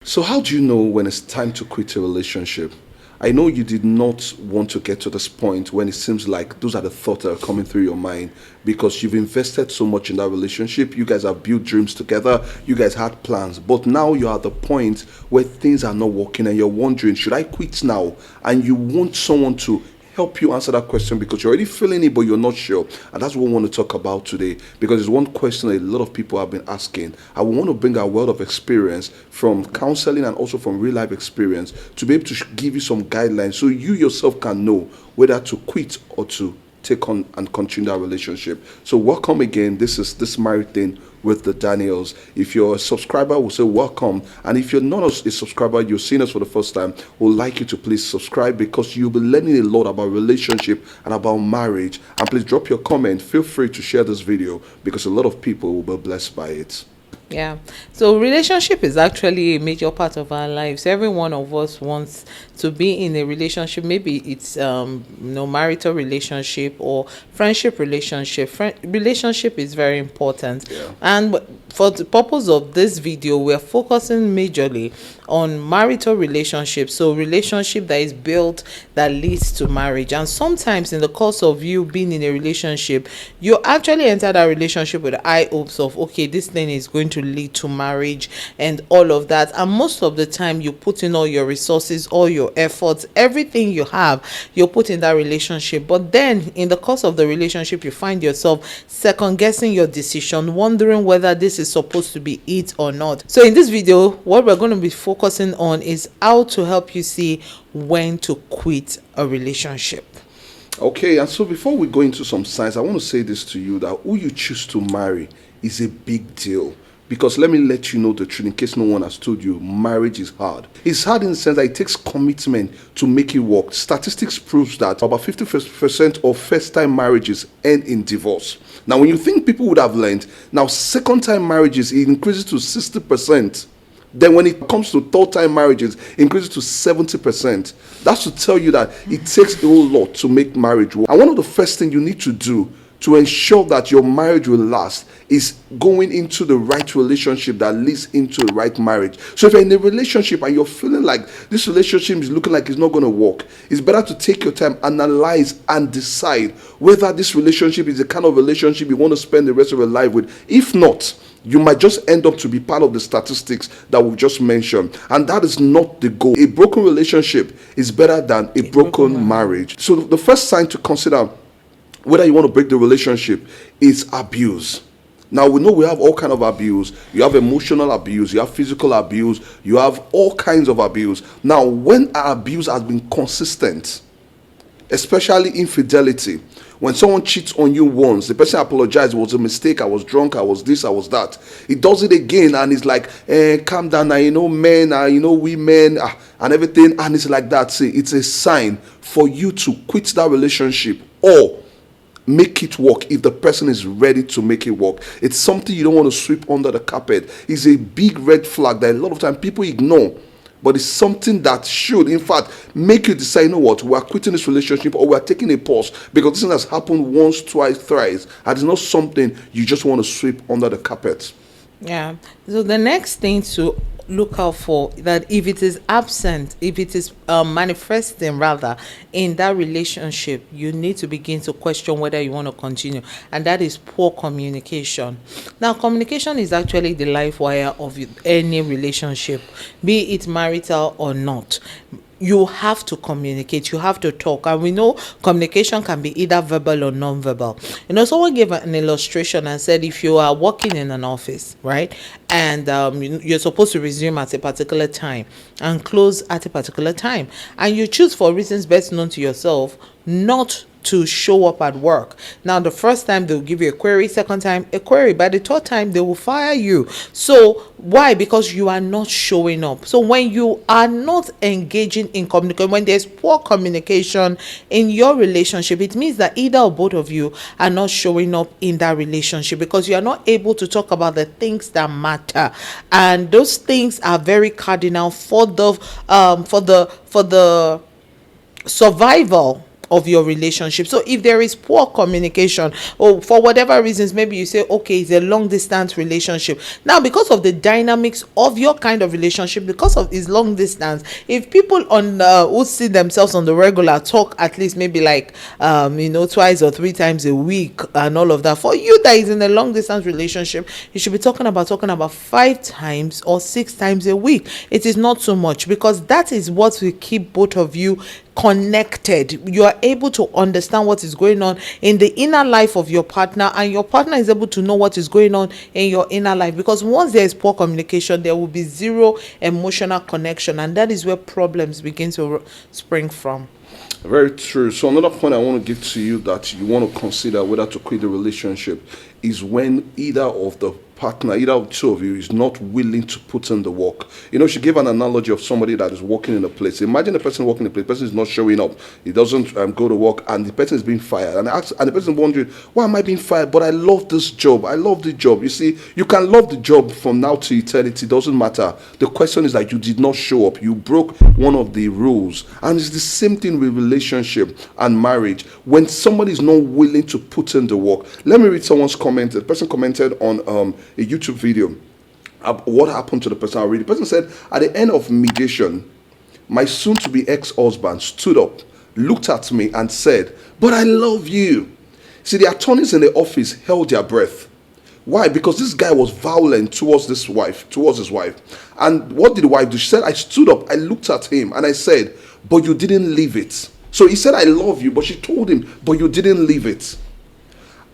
So, how do you know when it's time to quit a relationship? I know you did not want to get to this point when it seems like those are the thoughts that are coming through your mind because you've invested so much in that relationship. You guys have built dreams together, you guys had plans, but now you're at the point where things are not working and you're wondering, should I quit now? And you want someone to help you answer that question because you're already feeling it but you're not sure, and that's what we want to talk about today because it's one question a lot of people have been asking. I want to bring our world of experience from counseling and also from real life experience to be able to give you some guidelines so you yourself can know whether to quit or to take on and continue that relationship. So welcome again. This is This Married Thing with the Daniels. If you're a subscriber, we'll say welcome, and if you're not a subscriber, you're seeing us for the first time, we'd like you to please subscribe because you'll be learning a lot about relationship and about marriage. And please drop your comment. Feel free to share this video because a lot of people will be blessed by it. Yeah, so relationship is actually a major part of our lives. Every one of us wants to be in a relationship. Maybe it's marital relationship or friendship relationship. Relationship is very important. Yeah. And for the purpose of this video, we're focusing majorly on marital relationships. So relationship that is built that leads to marriage. And sometimes in the course of you being in a relationship, you actually enter that relationship with high hopes of, okay, this thing is going to lead to marriage and all of that. And most of the time you put in all your resources, all your efforts, everything you have, you put in that relationship. But then in the course of the relationship, you find yourself second guessing your decision, wondering whether this is supposed to be it or not. So in this video, what we're going to be focusing on is how to help you see when to quit a relationship. Okay, and so before we go into some signs, I want to say this to you, that who you choose to marry is a big deal. Because let me let you know the truth in case no one has told you, marriage is hard. It's hard in the sense that it takes commitment to make it work. Statistics proves that about 50% of first-time marriages end in divorce. Now, when you think people would have learned, now second-time marriages, it increases to 60%. Then when it comes to third-time marriages, it increases to 70%. That's to tell you that it takes a whole lot to make marriage work. And one of the first things you need to do to ensure that your marriage will last is going into the right relationship that leads into the right marriage. So if you're in a relationship and you're feeling like this relationship is looking like it's not going to work, it's better to take your time, analyze and decide whether this relationship is the kind of relationship you want to spend the rest of your life with. If not, you might just end up to be part of the statistics that we've just mentioned. And that is not the goal. A broken relationship is better than a broken marriage. So the first sign to consider whether you want to break the relationship is abuse. Now, we know we have all kinds of abuse. You have emotional abuse, you have physical abuse, you have all kinds of abuse. Now, when our abuse has been consistent, especially infidelity, when someone cheats on you once, the person apologizes, it was a mistake, I was drunk, I was this, I was that. He does it again and it's like, calm down, now, men, women, and everything. And it's like that. See, it's a sign for you to quit that relationship or make it work if the person is ready to make it work. It's something you don't want to sweep under the carpet. It's a big red flag that a lot of time people ignore, but it's something that should, in fact, make you decide, you know what, we're quitting this relationship or we're taking a pause because this thing has happened once, twice, thrice, and it's not something you just want to sweep under the carpet. Yeah. So the next thing to look out for, that if it is absent, if it is manifesting rather in that relationship, you need to begin to question whether you want to continue, and that is poor communication. Now, communication is actually the life wire of any relationship, be it marital or not. You have to communicate, you have to talk, and we know communication can be either verbal or non-verbal. Someone gave an illustration and said if you are working in an office, right, and you're supposed to resume at a particular time and close at a particular time, and you choose, for reasons best known to yourself, not to show up at work. Now, the first time they'll give you a query, second time a query, by the third time they will fire you. So why? Because you are not showing up. So when you are not engaging in communication, when there's poor communication in your relationship, it means that either or both of you are not showing up in that relationship because you are not able to talk about the things that matter, and those things are very cardinal for the survival of your relationship. So if there is poor communication, or for whatever reasons, maybe you say, okay, it's a long distance relationship. Now, because of the dynamics of your kind of relationship, because of its long distance, if people on who see themselves on the regular talk at least maybe like twice or three times a week and all of that, for you that is in a long distance relationship, you should be talking about 5 times or 6 times a week. It is not so much, because that is what will keep both of you connected. You are able to understand what is going on in the inner life of your partner, and your partner is able to know what is going on in your inner life, because once there is poor communication, there will be zero emotional connection, and that is where problems begin to spring from. Very true. So another point I want to give to you that you want to consider whether to quit the relationship is when either of the partner, either of the two of you, is not willing to put in the work. She gave an analogy of somebody that is working in a place. Imagine a person working in a place, the person is not showing up, he doesn't go to work, and the person is being fired. And the person is wondering, why am I being fired? But I love this job. I love the job. You see, you can love the job from now to eternity. It doesn't matter. The question is that you did not show up. You broke one of the rules. And it's the same thing with relationship and marriage. When somebody is not willing to put in the work. Let me read someone's comment. The person commented on a YouTube video. What happened to the person? I'll read. The person said, at the end of mediation, my soon-to-be ex-husband stood up, looked at me and said, but I love you. See, the attorneys in the office held their breath. Why? Because this guy was violent towards his wife. And what did the wife do? She said, I stood up, I looked at him and I said, but you didn't leave it. So he said, I love you, but she told him, but you didn't leave it.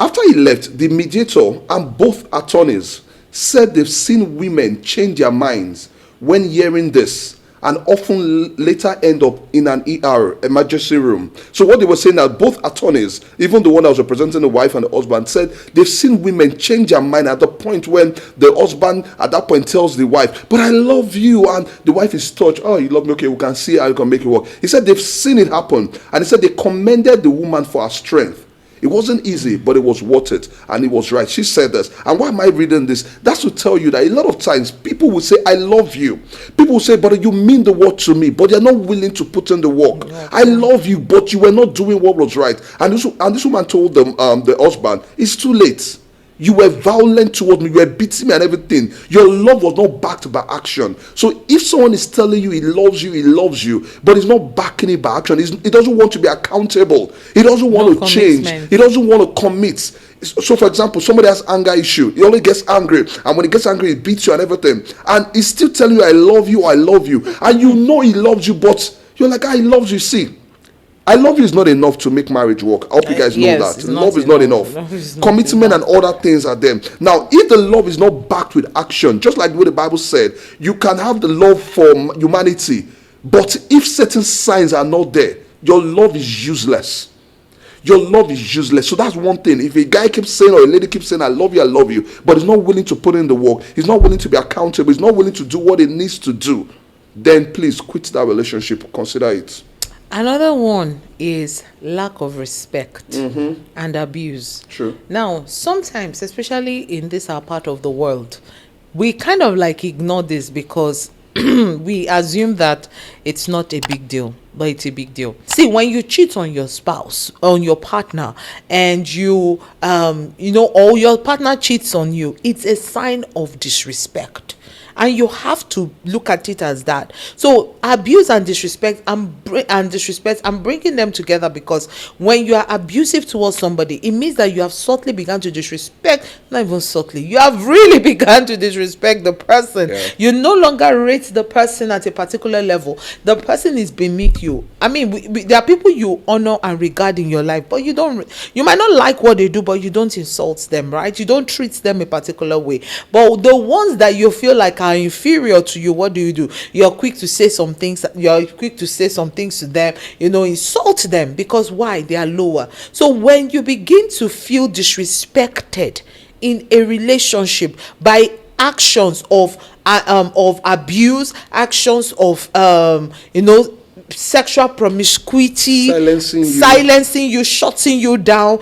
After he left, the mediator and both attorneys said they've seen women change their minds when hearing this, and often later end up in an ER, emergency room. So what they were saying, that both attorneys, even the one that was representing the wife and the husband, said they've seen women change their mind at the point when the husband at that point tells the wife, but I love you, and the wife is touched. Oh, you love me? Okay, we can see how you can make it work. He said they've seen it happen, and he said they commended the woman for her strength. It wasn't easy, but it was worth it, and it was right. She said this. And why am I reading this? That's to tell you that a lot of times people will say, I love you. People will say, but you mean the word to me, but they're not willing to put in the work. Yeah. I love you, but you were not doing what was right. And this woman told them, the husband, it's too late. You were violent towards me. You were beating me and everything. Your love was not backed by action. So if someone is telling you he loves you, but he's not backing it by action, he doesn't want to be accountable. He doesn't want to change. He doesn't want to commit. So, for example, somebody has anger issue. He only gets angry. And when he gets angry, he beats you and everything. And he's still telling you, I love you. And you know he loves you, but you're like, he loves you. See, I love you is not enough to make marriage work. I hope you guys know that. Love is not enough. Commitment and other things are there. Now, if the love is not backed with action, just like what the Bible said, you can have the love for humanity, but if certain signs are not there, your love is useless. Your love is useless. So that's one thing. If a guy keeps saying, or a lady keeps saying, I love you, but he's not willing to put in the work, he's not willing to be accountable, he's not willing to do what he needs to do, then please quit that relationship. Consider it. Another one is lack of respect and abuse. True. Now, sometimes, especially in this our part of the world, we kind of like ignore this because we assume that it's not a big deal, but it's a big deal. See, when you cheat on your spouse, on your partner, and you, or your partner cheats on you, it's a sign of disrespect. And you have to look at it as that. So abuse and disrespect, I'm bringing them together because when you are abusive towards somebody, it means that you have subtly begun to disrespect, not even subtly, you have really begun to disrespect the person. Yeah. You no longer rate the person at a particular level. The person is beneath you. I mean, there are people you honor and regard in your life, but you might not like what they do, but you don't insult them, right? You don't treat them a particular way. But the ones that you feel like are inferior to you, what do? You're quick to say some things to them, insult them, because why? They are lower. So when you begin to feel disrespected in a relationship by actions of abuse, actions of sexual promiscuity, silencing you, shutting you down,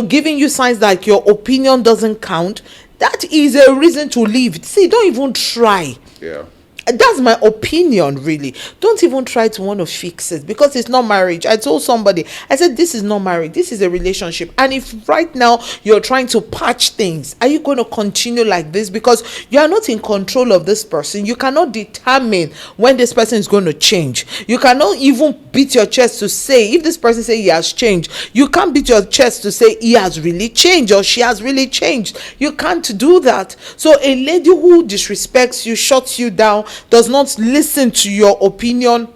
giving you signs like your opinion doesn't count, that is a reason to leave. See, don't even try. Yeah. That's my opinion, really. Don't even try to want to fix it, because it's not marriage. I told somebody, I said, this is not marriage, this is a relationship. And if right now you're trying to patch things, are you going to continue like this? Because you are not in control of this person. You cannot determine when this person is going to change. You cannot even beat your chest to say, if this person say he has changed, you can't beat your chest to say he has really changed or she has really changed. You can't do that. So a lady who disrespects you, shuts you down, does not listen to your opinion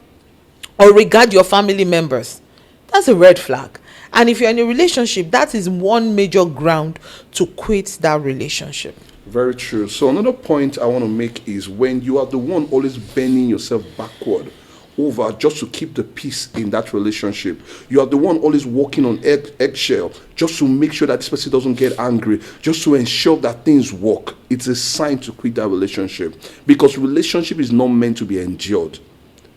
or regard your family members, that's a red flag. And if you're in a relationship, that is one major ground to quit that relationship. Very true. So another point I want to make is when you are the one always bending yourself backward over just to keep the peace in that relationship, you are the one always walking on eggshell just to make sure that this person doesn't get angry, just to ensure that things work, it's a sign to quit that relationship. Because relationship is not meant to be endured.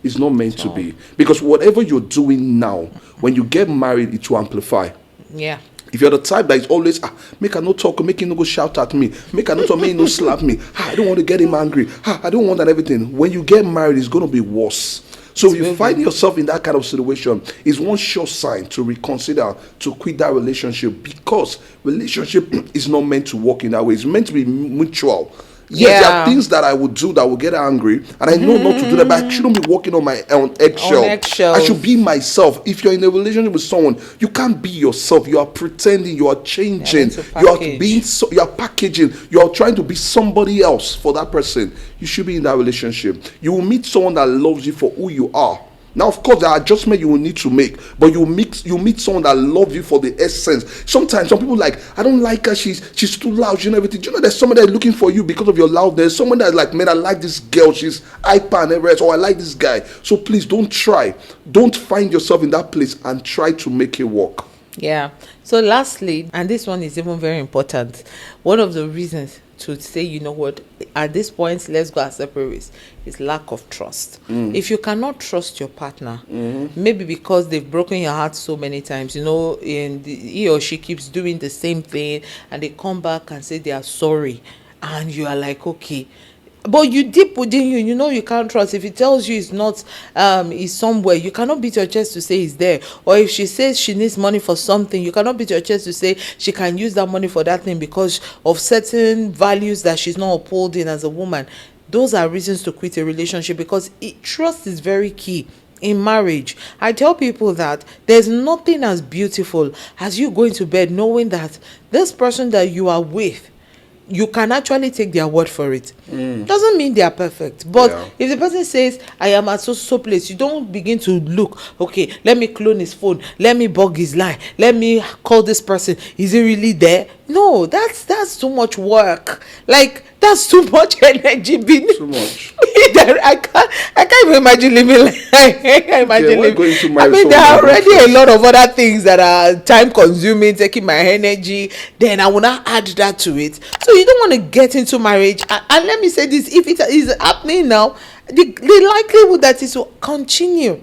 It's not meant to be. Because whatever you're doing now, when you get married, it will amplify. Yeah. If you're the type that is always, make her no talk, make him no go shout at me, make her no talk, make him no slap me, I don't want to get him angry, I don't want that everything. When you get married, it's going to be worse. So if you find yourself in that kind of situation, it's one sure sign to reconsider, to quit that relationship, because relationship is not meant to work in that way. It's meant to be mutual. Yes, there are things that I would do that will get angry, and I know not to do that, but I shouldn't be walking on my eggshell. I should be myself. If you're in a relationship with someone, you can't be yourself. You are pretending, you are changing, you are packaging, you are trying to be somebody else for that person. You should be in that relationship. You will meet someone that loves you for who you are. Now, of course, there are adjustments you will need to make, but you meet someone that loves you for the essence. Sometimes some people like, I don't like her, she's too loud, you know, everything. Do you know there's someone that's looking for you because of your loudness? Someone that's like, man, I like this girl, she's hyper and everything, or I like this guy. So please don't find yourself in that place and try to make it work. Yeah. So lastly, and this one is even very important, one of the reasons to say, you know what, at this point, let's go our separate ways, is lack of trust. If you cannot trust your partner, maybe because they've broken your heart so many times, you know, he or she keeps doing the same thing, and they come back and say they are sorry, and you are like, okay, but you deep within you know you can't trust. If he tells you it's not, he's somewhere, you cannot beat your chest to say he's there. Or if she says she needs money for something, you cannot beat your chest to say she can use that money for that thing because of certain values that she's not upholding as a woman. Those are reasons to quit a relationship, because trust is very key in marriage. I tell people that there's nothing as beautiful as you going to bed knowing that this person that you are with, you can actually take their word for it. Doesn't mean they are perfect, but if the person says I am at so place, you don't begin to look, okay, let me clone his phone, let me bug his line, let me call this person, is he really there? No, that's too much work. Like, that's too much energy being too much. I can't even imagine living like I can't imagine living. I mean, there are already a lot of other things that are time consuming, taking my energy, then I will not add that to it. So you don't want to get into marriage, and let me say this, if it is happening now, the likelihood that it will continue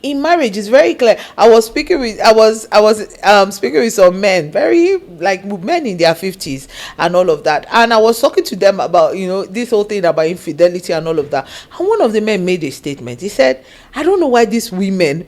in marriage is very clear. I was speaking with some men, very like men in their 50s and all of that, and I was talking to them about, you know, this whole thing about infidelity and all of that, and one of the men made a statement. He said, I don't know why these women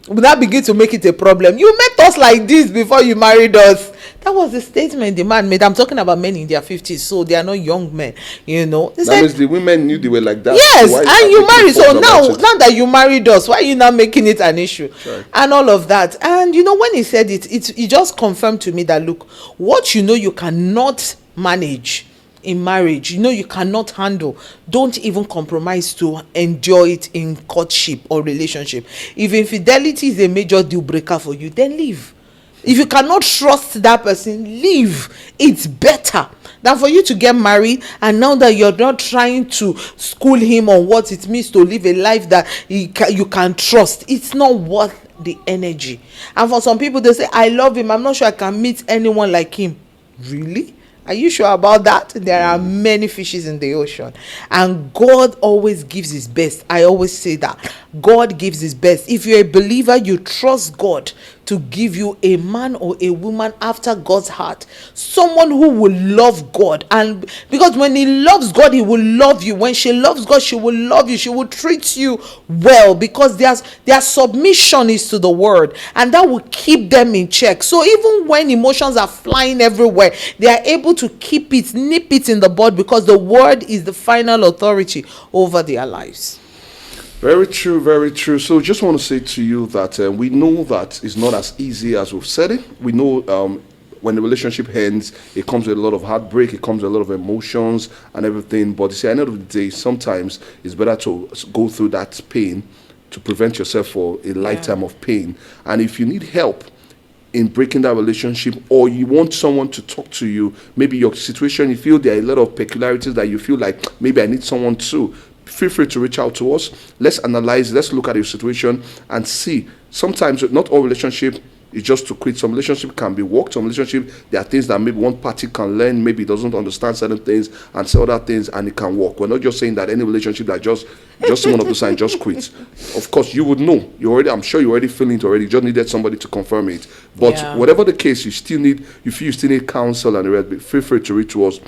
will not begin to make it a problem. You met us like this before you married us. That was the statement the man made. I'm talking about men in their 50s, so they are not young men, you know. That means the women knew they were like that. Yes, so and you married. So now that you married us, why are you not making it an issue? Sure. And all of that. And you know, when he said it just confirmed to me that, look, what you know you cannot manage in marriage, you know you cannot handle, don't even compromise to enjoy it in courtship or relationship. If infidelity is a major deal breaker for you, then leave. If you cannot trust that person, leave. It's better than for you to get married, and now that you're not trying to school him on what it means to live a life that you can trust. It's not worth the energy. And for some people, they say, I love him, I'm not sure I can meet anyone like him. Really? Are you sure about that? There are many fishes in the ocean, and God always gives his best. I always say that God gives his best. If you're a believer, you trust God to give you a man or a woman after God's heart, someone who will love God. And because when he loves God, he will love you. When she loves God, she will love you. She will treat you well, because their submission is to the word, and that will keep them in check. So even when emotions are flying everywhere, they are able to keep it, nip it in the bud, because the word is the final authority over their lives. Very true, very true. So just want to say to you that we know that it's not as easy as we've said it. We know when the relationship ends, it comes with a lot of heartbreak, it comes with a lot of emotions and everything. But you see, at the end of the day, sometimes it's better to go through that pain to prevent yourself for a lifetime of pain. And if you need help in breaking that relationship, or you want someone to talk to you, maybe your situation, you feel there are a lot of peculiarities that you feel like maybe I need someone to, feel free to reach out to us. Let's analyze, let's look at your situation and see. Sometimes not all relationship is just to quit. Some relationship can be worked. Some relationship, there are things that maybe one party can learn, maybe doesn't understand certain things and say other things, and it can work. We're not just saying that any relationship that just one of the signs, just quit. Of course, you would know. I'm sure you're already feeling it already. You just needed somebody to confirm it. But whatever the case, you feel you still need counsel and the rest, feel free to reach to us.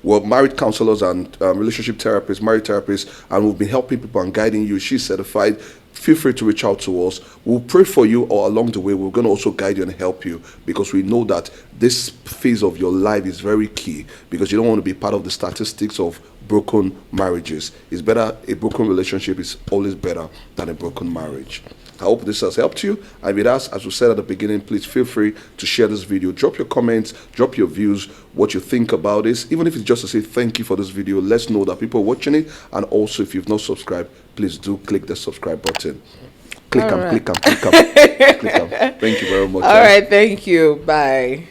We're married counselors and relationship therapists, marriage therapists, and we've been helping people and guiding you. She's certified. Feel free to reach out to us. We'll pray for you, or along the way, we're going to also guide you and help you, because we know that this phase of your life is very key, because you don't want to be part of the statistics of broken marriages. It's better, a broken relationship is always better than a broken marriage. I hope this has helped you. And with us, as we said at the beginning, please feel free to share this video. Drop your comments, drop your views, what you think about this. Even if it's just to say thank you for this video, let's know that people are watching it. And also, if you've not subscribed, please do click the subscribe button. Click them. Thank you very much. All right, thank you. Bye.